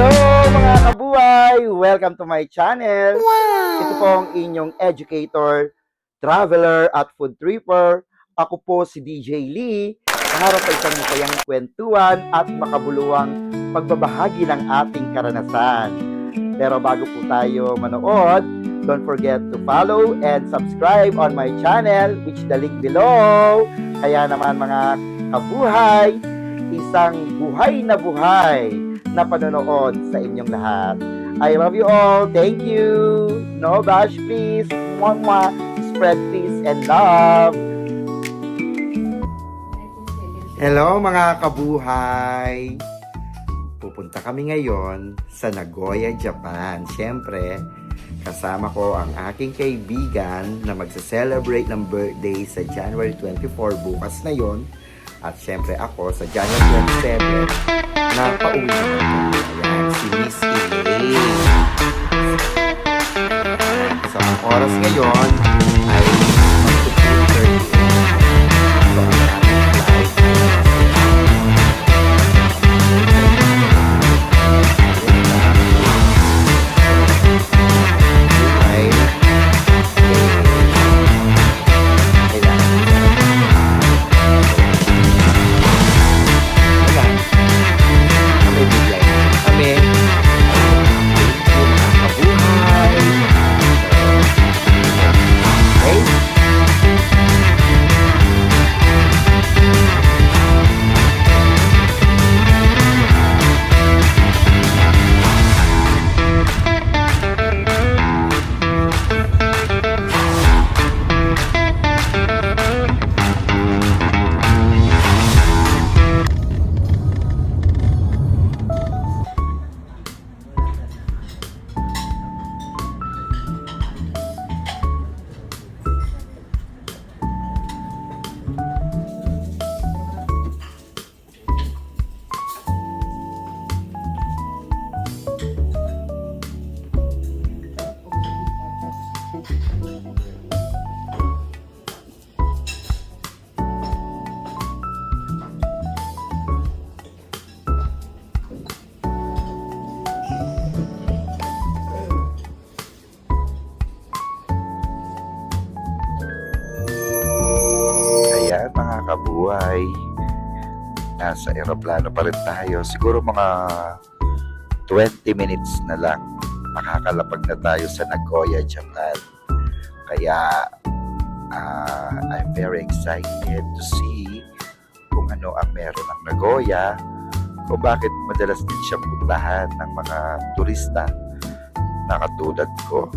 Hello mga kabuhay! Welcome to my channel. Ito po ang inyong educator, traveler at food tripper. Ako po si DJ Lee. Pangarap ay isang masayang kwentuhan at makabuluhang pagbabahagi ng ating karanasan. Pero bago po tayo manood, don't forget to follow and subscribe on my channel, which the link below. Kaya naman mga kabuhay, isang buhay na panonood sa inyong lahat. I love you all. Thank you. No bash, please. Mwah. Spread peace and love. Hello mga kabuhay. Pupunta kami ngayon sa Nagoya, Japan. Siyempre, kasama ko ang aking kaibigan na magsa-celebrate ng birthday sa January 24, bukas na yon. At siyempre ako sa January 27 na pauwi naman. Ayan, si Miss Elaine. Sa mga oras ngayon ay mag-2:30. So, ang aming flight kabuhay. Nasa eroplano pa rin tayo. Siguro mga 20 minutes na lang makakalapag na tayo sa Nagoya, Japan. Kaya I'm very excited to see kung ano ang meron ng Nagoya, kung bakit madalas din siyang puntahan ng mga turista na katulad ko.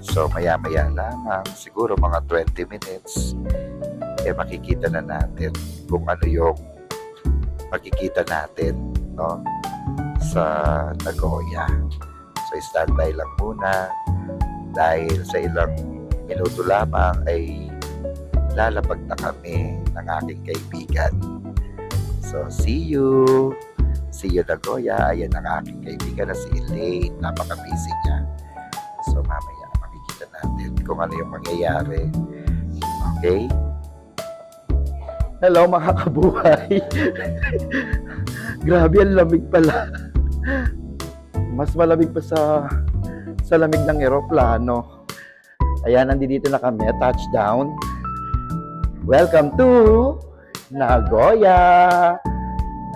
So maya-maya lamang, siguro mga 20 minutes, makikita na natin kung ano yung makikita natin, no, sa Nagoya. So standby lang muna dahil sa ilang minuto lamang ay lalapag na kami ng aking kaibigan. So see you Nagoya. Ayan ang aking kaibigan na si Elaine. Napaka-busy niya. So mamaya makikita natin kung ano yung mangyayari. Okay? Hello mga kabuhay. Grabe, ang lamig pala. Mas malamig pa sa lamig ng eroplano. Ayan, nandito na kami. Touchdown. Welcome to Nagoya.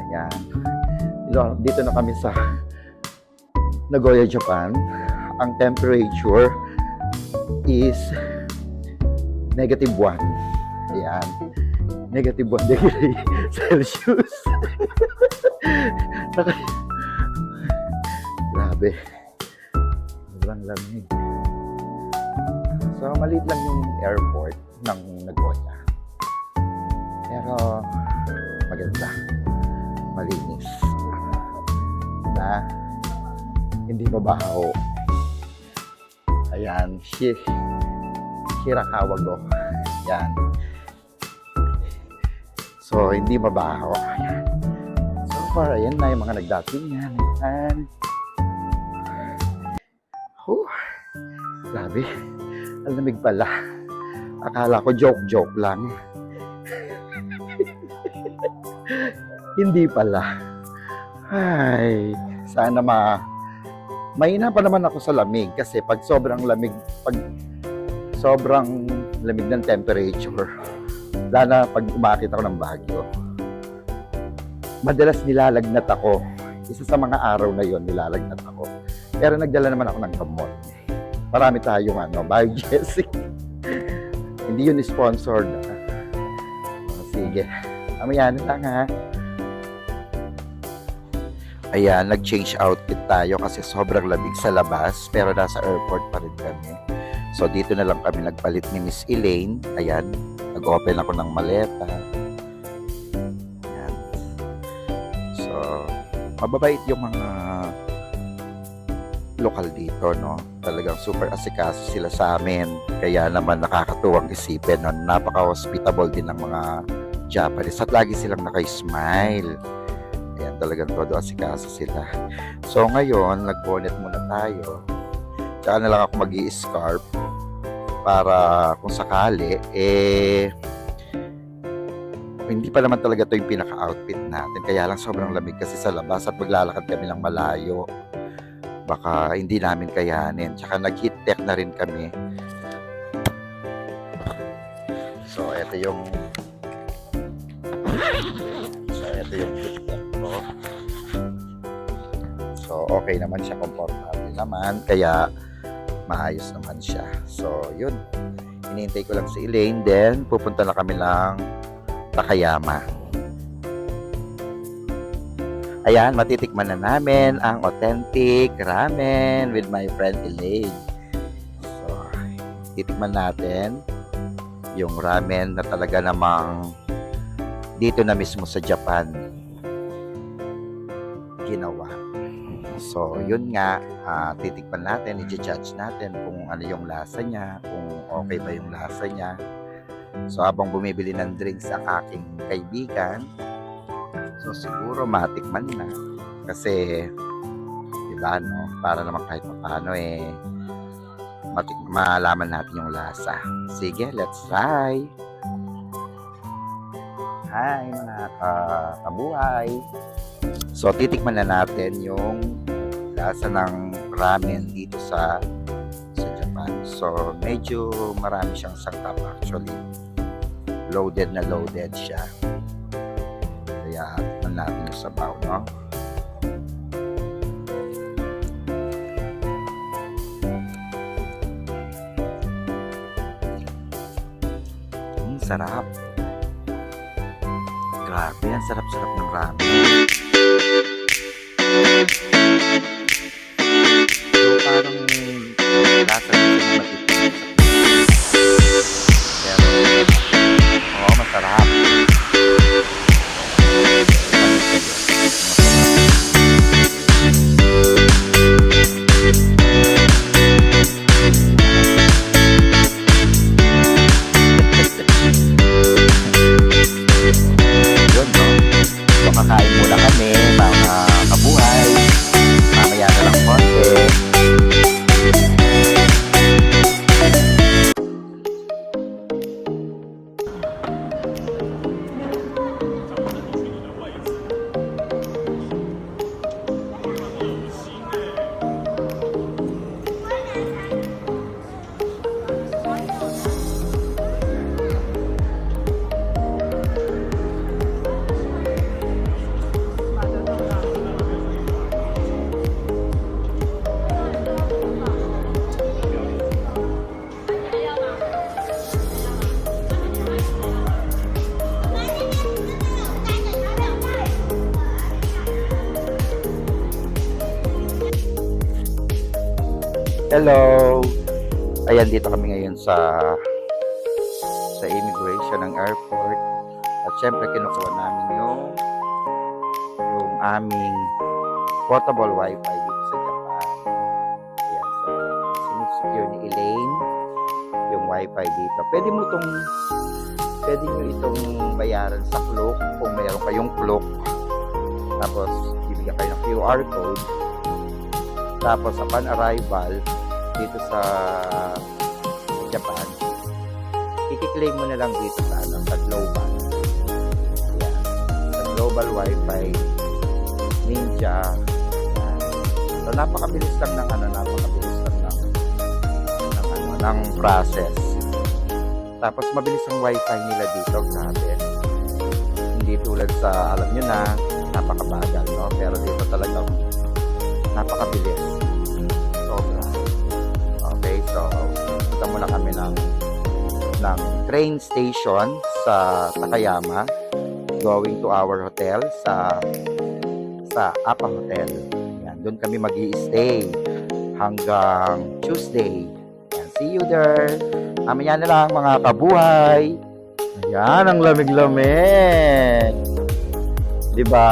Ayan. Dito na kami sa Nagoya, Japan. Ang temperature is -1. Ayan. -1 degree Celsius. Grabe. Sobrang lamig. So, maliit lang yung airport ng Nagoya. Pero, maganda. Malinis. Na, hindi mabaho. Ayan. Shirakawago. Ayan. So, hindi mabaho. Ayan. So far, ayan na yung mga nagdating yan. Ayan. Grabe. Ang lamig pala. Akala ko joke lang. Hindi pala. Ay, Sana mahina pa naman ako sa lamig kasi pag sobrang lamig ng temperature, lalo na pag umakit ako ng Baguio, madalas nilalagnat ako. Isa sa mga araw na yon nilalagnat ako. Pero nagdala naman ako ng gamot. Marami tayong Biogesic. Hindi yun sponsored. Sige. Mamaya na lang ha. Ayan, nag-change outfit tayo kasi sobrang lamig sa labas pero nasa airport pa rin kami. So dito na lang kami nagpalit ni Miss Elaine. Ayan, nag-open ako ng maleta. Ayan. So, mababait yung mga lokal dito, no? Talagang super asikaso sila sa amin. Kaya naman nakakatuwang isipin, no? Napaka-hospitable din ng mga Japanese at lagi silang naka-smile. Ayan, talagang todo asikaso sila. So ngayon, nag-bonnet muna tayo. Tsaka na lang ako mag-i-scarf para kung sakali, hindi pa naman talaga ito yung pinaka-outfit natin. Kaya lang sobrang lamig kasi sa labas at maglalakad kami ng malayo. Baka hindi namin kayanin. Tsaka nag-heat tech na rin kami. So, ito yung heat tech ko. So, okay naman siya. Comfortable naman. Kaya, maayos naman siya. So, yun. Hinihintay ko lang si Elaine. Then, pupunta na kami ng Takayama. Ayan, matitikman na namin ang authentic ramen with my friend Elaine. So, titikman natin yung ramen na talaga namang dito na mismo sa Japan ginawa. So, yun nga, titikman natin, i-judge natin kung ano yung lasa niya, kung okay ba yung lasa niya. So, habang bumibili ng drinks ang aking kaibigan, so, siguro matikman na. Kasi, diba, no? Para naman kahit paano, malaman natin yung lasa. Sige, let's try! Hi, mga kabuhay! So, titikman na natin yung lasa ng ramen dito sa Japan. So, medyo marami siyang sangkap actually. Loaded na loaded siya. Kaya, tignan natin yung sabaw, no? Sarap. Grabe, ang sarap-sarap ng ramen. So, parang lasa rin sa mga matitinig. Pero, oo, masarap. Kakain muna kami, mga kabuhay. Mamaya na lang konti. Hello! Ayan, dito kami ngayon sa immigration ng airport. At syempre, kinukuha namin yung aming portable wifi dito sa Japan. Ayan, so, sinisecure ni Elaine yung wifi dito. Pwede nyo itong bayaran sa Klook kung mayroon kayong Klook. Tapos, bibigyan kayo ng QR code. Tapos, upon arrival dito sa Japan, i-claim mo na lang dito sa global. Ayan. Sa global wifi, Ninja, So, napakabilis lang ng napakabilis lang ng process. Tapos mabilis ang wifi nila dito, grabe. Hindi tulad sa, alam nyo na, napakabagal, no? Pero dito talagang napakabilis. Sobra. Okay, so, punta muna kami ng train station sa Takayama, going to our hotel sa Apa Hotel. Yan, doon kami mag-i-stay hanggang Tuesday. Yan, see you there. Mamaya na lang mga kabuhay. Ayan, ang lamig-lamig. Diba?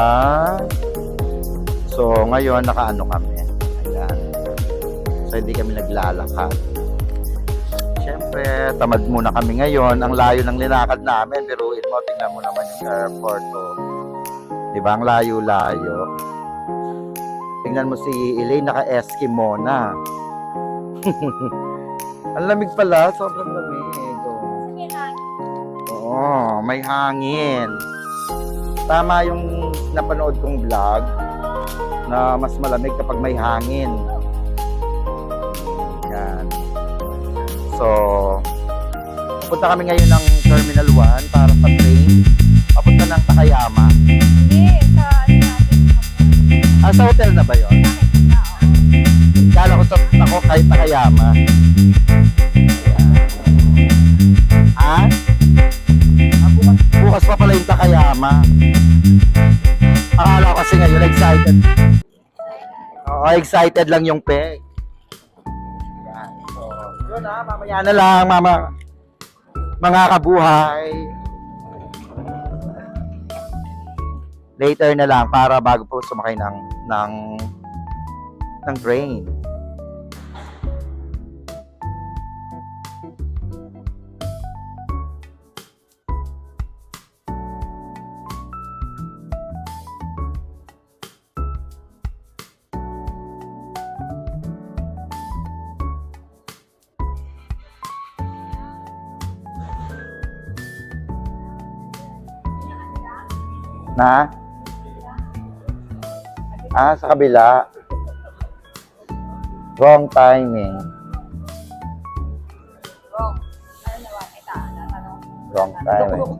So, ngayon, nakaano kami. Ayan. So, hindi kami naglalakad. Siyempre, tamad muna kami ngayon. Ang layo ng linakad namin. Biruin mo, tingnan mo naman yung airport. Oh. Diba? Ang layo-layo. Tingnan mo si Elaine, naka-Eskimo na. Ang lamig pala. Sobrang lamig. Oh. Oo, may hangin. Tama yung napanood kong vlog na mas malamig kapag may hangin. Yan. So, punta kami ngayon ng Terminal 1 para sa train. Papunta ng Takayama. Hindi, sa ano natin. Sa hotel na ba yun? Kala ko sa ako kahit Takayama. Ayan. Bukas pa pala yung Takayama. Akala ko kasi ngayon excited. Oo, excited lang yung peg. Ayan. So, yun mamaya na lang, mga kabuhay. Later na lang para bago po sumakay ng train. Na? Sa kabila. Wrong timing. Wrong. Ano naman? Ito, natanong. Wrong timing.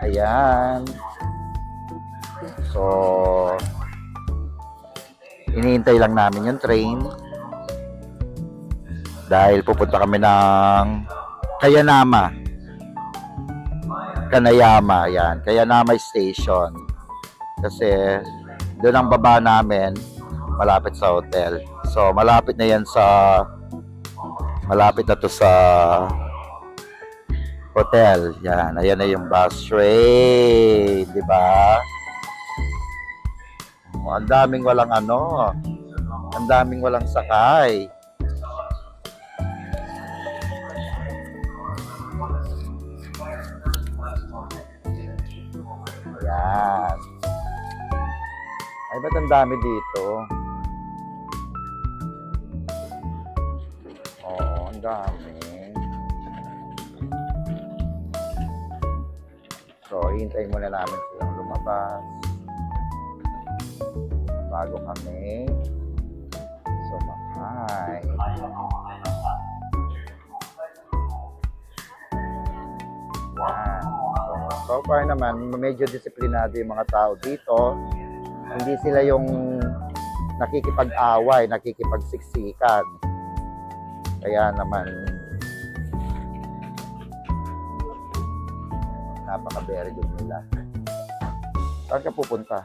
Ayan. So, iniintay lang namin yung train. Dahil pupunta kami ng Kanayama, yan. Kayanama Station. Kasi doon ang baba namin, malapit sa hotel. So, malapit na to sa hotel. Yan, ayan na yung bus train, di ba? Ang daming walang sakay. Yan. Ay, ba't ang dami dito? Oo, ang dami. So, hintayin muna namin silang lumabas bago kami sumakay. Yan. So far naman, medyo disiplinado yung mga tao dito. Hindi sila yung nakikipag-away, nakikipagsiksikan. Kaya naman, napaka-very good nila. Saan ka pupunta?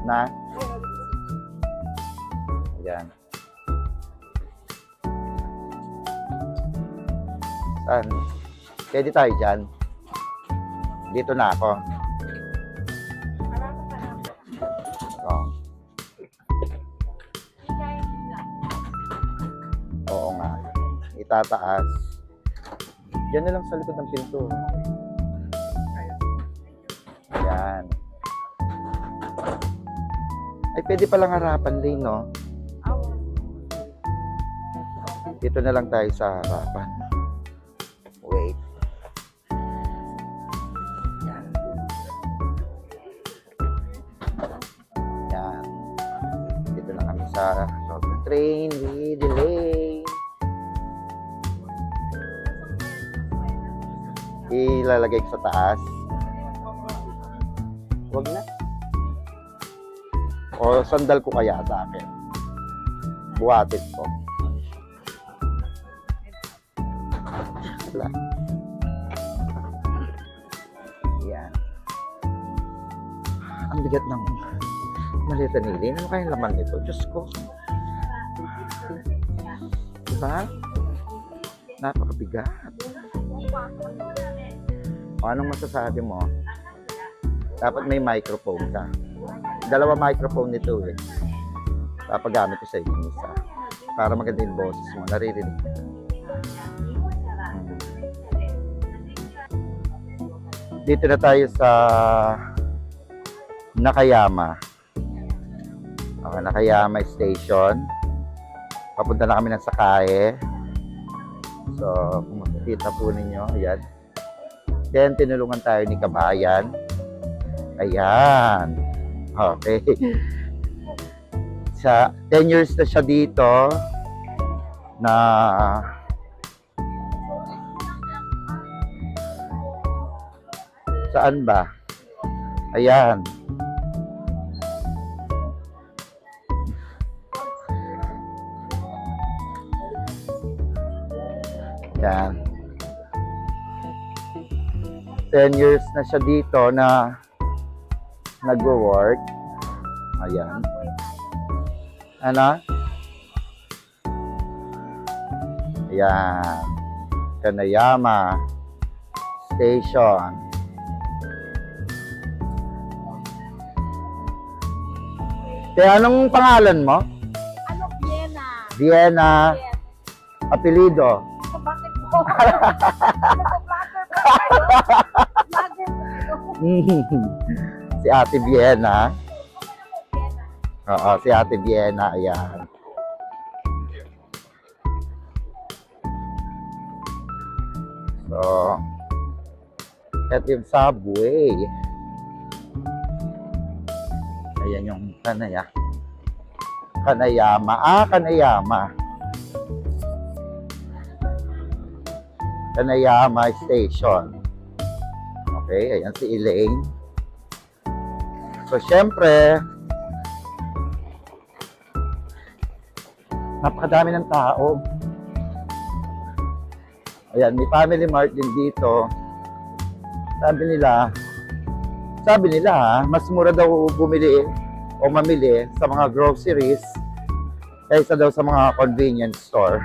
Na? Ayan. Saan? Pwede tayo dyan. Dito na ako. Oo nga. Itataas. Diyan na lang sa likod ng pinto. Ayan. Ay, pwede palang harapan din, no? Dito na lang tayo sa harapan. Wait. sa loob ng train, we delay. Ilalagay ko sa taas. Huwag na. O sandal ko kaya sa akin. Buhatin ko. Wala. Yan. Ang bigat ng maleta nili. Ano kayang laman nito? Diyos ko. Diba? Napakabigat. O, anong masasabi mo? Dapat may microphone ka. Dalawa microphone nito eh. Papagamit ko sa inyo isa. Para maganda yung boses mo. Naririnig ka. Dito na tayo sa Nakayama. Okay, Nakayama Station. Papunta na kami ng Sakae. So, kung makikita po ninyo, ayan. Then, tinulungan tayo ni Kabayan. Ayan. Okay. Sa 10 years na siya dito na saan ba? Ayan. Ayan. 10 years na siya dito na nagwo-work. Ayan. Ano? Ayan. Kanayama Station. Kaya anong pangalan mo? Ano, Vienna? Vienna. Yes. Apelido. So, bakit po? Ano po, vlogger po kayo? Vlogger po kayo. Si Ate Vienna. Vienna. Oo, si Ate Vienna. Ayan. So, ito yung subway. Ayan yung Kanayama. Kanayama. Kanayama Station. Okay, ayan si Elaine. So, syempre, napakadami ng tao. Ayan, may Family Mart din dito. Sabi nila, mas mura daw bumili o mamili sa mga groceries kaysa daw sa mga convenience store.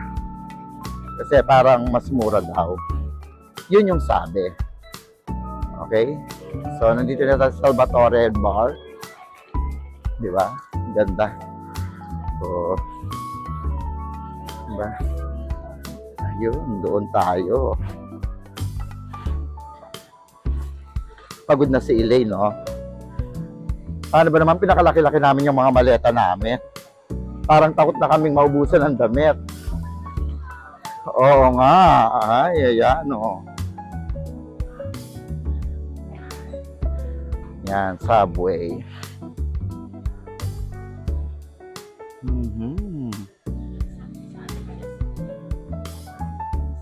Kasi parang mas mura daw. Yun yung sabi. Okay? So, nandito na tayo sa Salvatore Bar. Di ba? Ganda. So, diba? Ayun, doon tayo. Pagod na si Elaine, no? Paano ba naman pinakalaki-laki namin yung mga maleta namin? Parang takot na kaming maubusan ng damit. Oo nga. Ay, ayan, no? Yan, subway.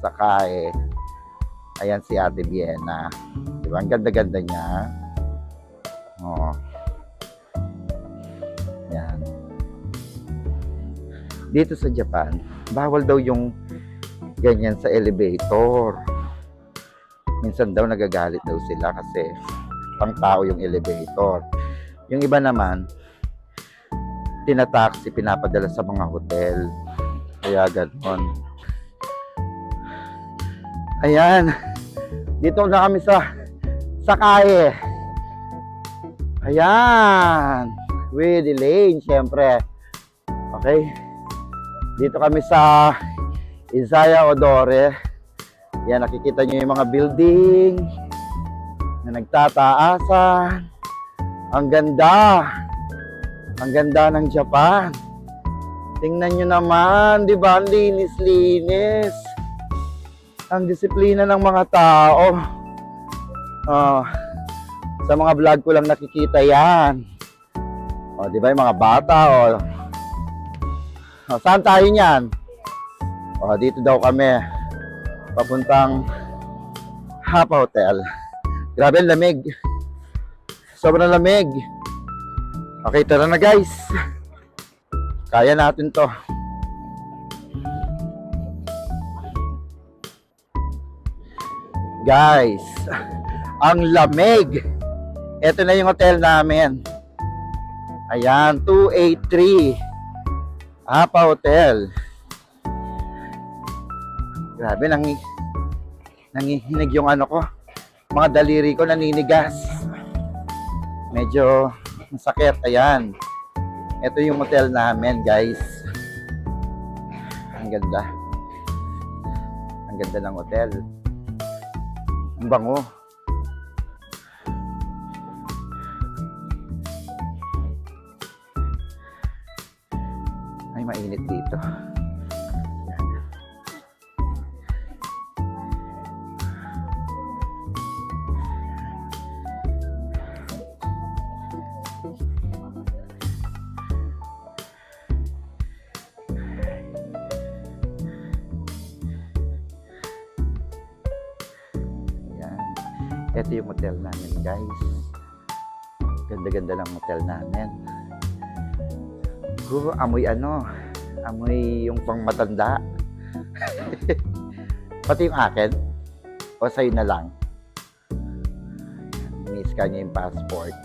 Sakae. Ayan si Ate Vienna. Diba? Ang ganda-ganda niya. Oo. Yan. Dito sa Japan, bawal daw yung ganyan sa elevator. Minsan daw nagagalit daw sila kasi pang tao yung elevator. Yung iba naman, tinataxi, pinapadala sa mga hotel. Kaya ganon. Ayan. Dito na kami sa Sakae. Ayan. With Elaine, syempre. Okay. Dito kami sa Isaya Odore. Yan, nakikita nyo yung mga building na nagtataasan. Ang ganda. Ang ganda ng Japan. Tingnan nyo naman, di ba? Ang linis-linis. Ang disiplina ng mga tao. Sa mga vlog ko lang nakikita yan. Di ba yung mga bata, O, saan tayo niyan? O, dito daw kami. Papuntang Hapa Hotel. Grabe, ang lamig. Sobrang lamig. Okay, tara na guys. Kaya natin to. Guys, ang lamig. Ito na yung hotel namin. Ayan, 283 Hapa Hotel. Grabe, nangihinig yung ano ko. Mga daliri ko naninigas. Medyo masakit. Ayan. Ito yung hotel namin, guys. Ang ganda. Ang ganda ng hotel. Ang bango. Ay, mainit dito. Ito yung hotel namin, guys. Ganda-ganda ng hotel namin. Amoy ano, amoy yung pang matanda. Pati yung akin. O sa'yo na lang. Ini-scan niya yung passport.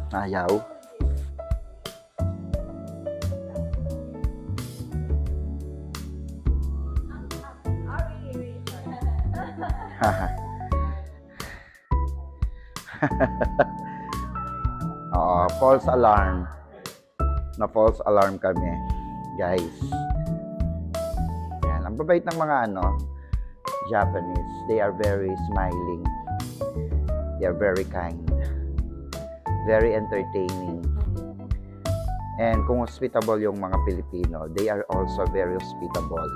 Ayaw. Oo, false alarm. Na false alarm kami, guys. Yan, ang babait ng mga Japanese. They are very smiling. They are very kind. Very entertaining. And kung hospitable yung mga Pilipino, they are also very hospitable.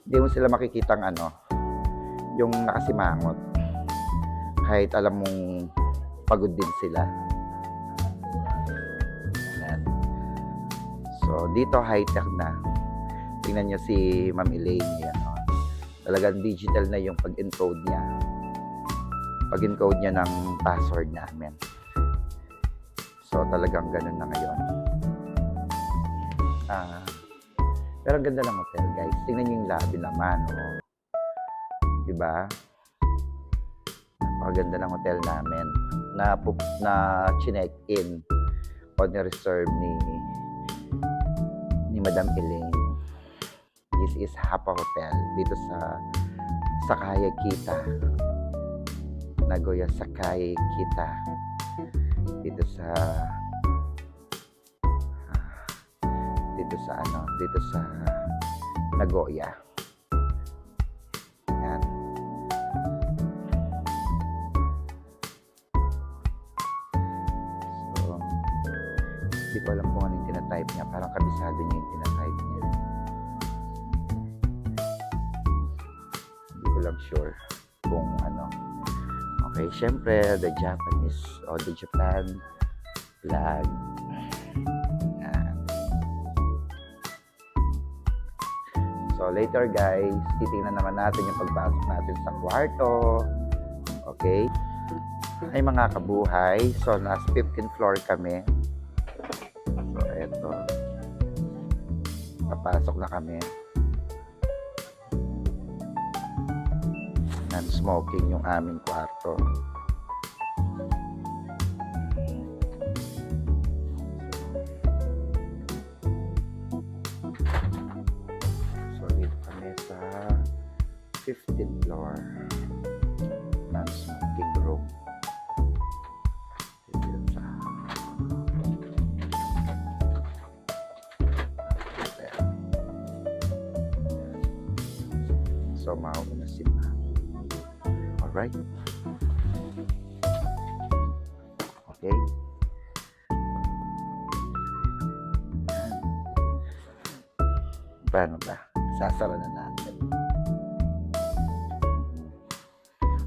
Hindi mo sila makikitang yung nakasimangot. Kahit alam mong pagod din sila. Ayan. So, dito high-tech na. Tingnan nyo si Ma'am Elaine. Yan, talagang digital na yung pag-encode niya. Pag-encode niya ng password namin. So, talagang ganun na ngayon. Pero ang ganda ng hotel, guys. Tingnan nyo yung lobby naman. Diba? Napakaganda ng hotel namin. Na chinek-in o ni-reserve ni Madam Elaine. This is Hapa Hotel. Dito sa Sakaya Kita. Nagoya Sakaya Kita. Dito sa Nagoya. Yan. So, hindi ko alam kung ano yung tinatype niya. Parang kabisado niya yung tinatype niya. Hindi ko lang sure kung ano. Okay, syempre, the Japanese or the Japan flag. So, later guys, titingnan naman natin yung pagpasok natin sa kwarto. Okay? Ay mga kabuhay. So, nasa 15th floor kami. So, eto. Papasok na kami. Non-smoking yung aming kwarto. So, dito kami sa 15th floor. Non-smoking room. So, mauna si Ma'am. Alright? Okay? Yan. Paano ba? Sasara na natin.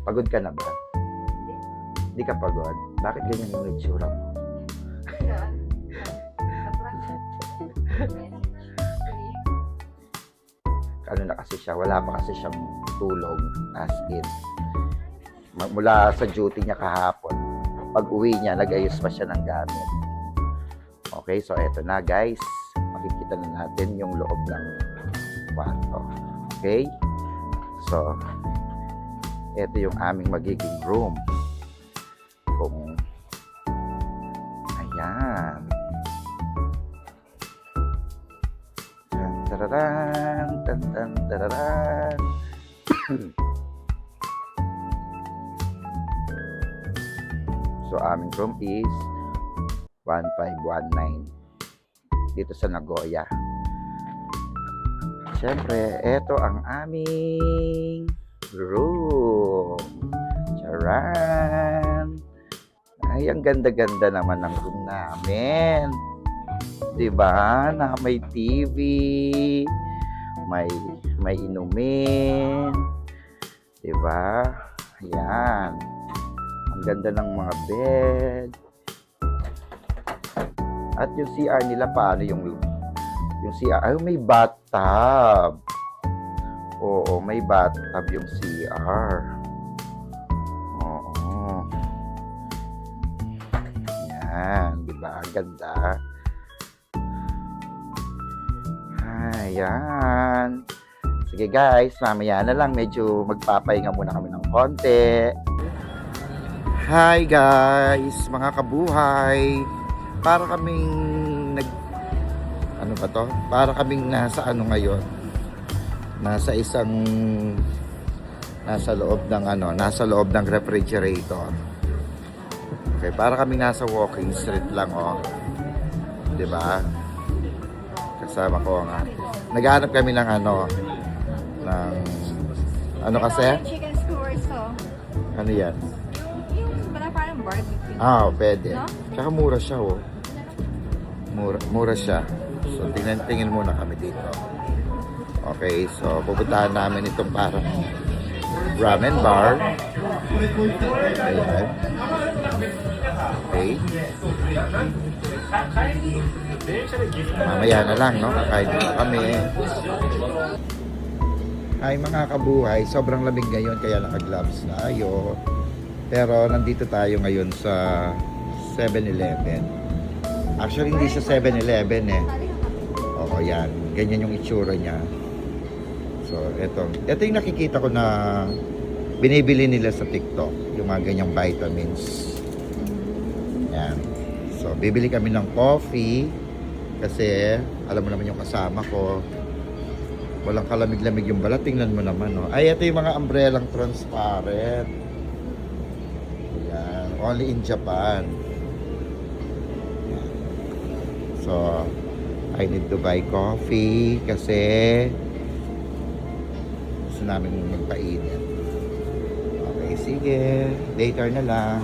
Pagod ka na ba? Hindi ka pagod? Bakit ganyan yung itsura mo? Ano na kasi siya, wala pa kasi siyang tulog, as in. Mula sa duty niya kahapon, pag uwi niya, nag-ayos pa siya ng gamit. Okay, so eto na guys, makikita na natin yung loob ng kwarto. Okay, so eto yung aming magiging room. Kung ayan. Tararan, tan tan tararan. So aming room is 1519 dito sa Nagoya. Siyempre, eto ang aming room. Charan! Ay, ang ganda-ganda naman ng room namin. Diba? Na may TV, may inumin. Diba? Ayan. Ang ganda ng mga bed. At yung CR nila, paano yung CR? Ay, may bathtub. Oo, may bathtub yung CR. Oo. Yan, di ba? Ganda. Ayan. Sige guys, mamaya na lang. Medyo magpapahinga muna kami ng konti. Hi guys, mga kabuhay. Para kaming ano ba to? Para kaming nasa ano ngayon? Nasa nasa loob ng refrigerator. Okay, para kaming nasa walking street lang, oh. 'Di ba? Kasama ko nga. Naghahanap kami ng ano kasi? Chicken skewers, so. Ano 'yan? Yung parang barbecue. Pwede. No? Tsaka mura siya, oh. Mura siya. So, tingin muna kami dito. Okay, so, pupuntahan namin itong parang ramen bar. Ayan. Okay. Mamaya na lang, no? Kakain na kami. Hi mga kabuhay, sobrang lamig ngayon kaya naka-gloves tayo. Pero nandito tayo ngayon sa 7-Eleven. Actually, hindi siya 7-Eleven eh. Oo, yan. Ganyan yung itsura niya. So, ito yung nakikita ko na binibili nila sa TikTok. Yung mga ganyang vitamins. Yan. So, bibili kami ng coffee. Kasi, alam mo naman yung kasama ko. Walang kalamig-lamig yung balat. Tingnan mo naman, no? Ay, ito yung mga umbrellang transparent. Yan. Only in Japan. So, I need to buy coffee kasi gusto namin magpainit. Okay, sige. Later na lang.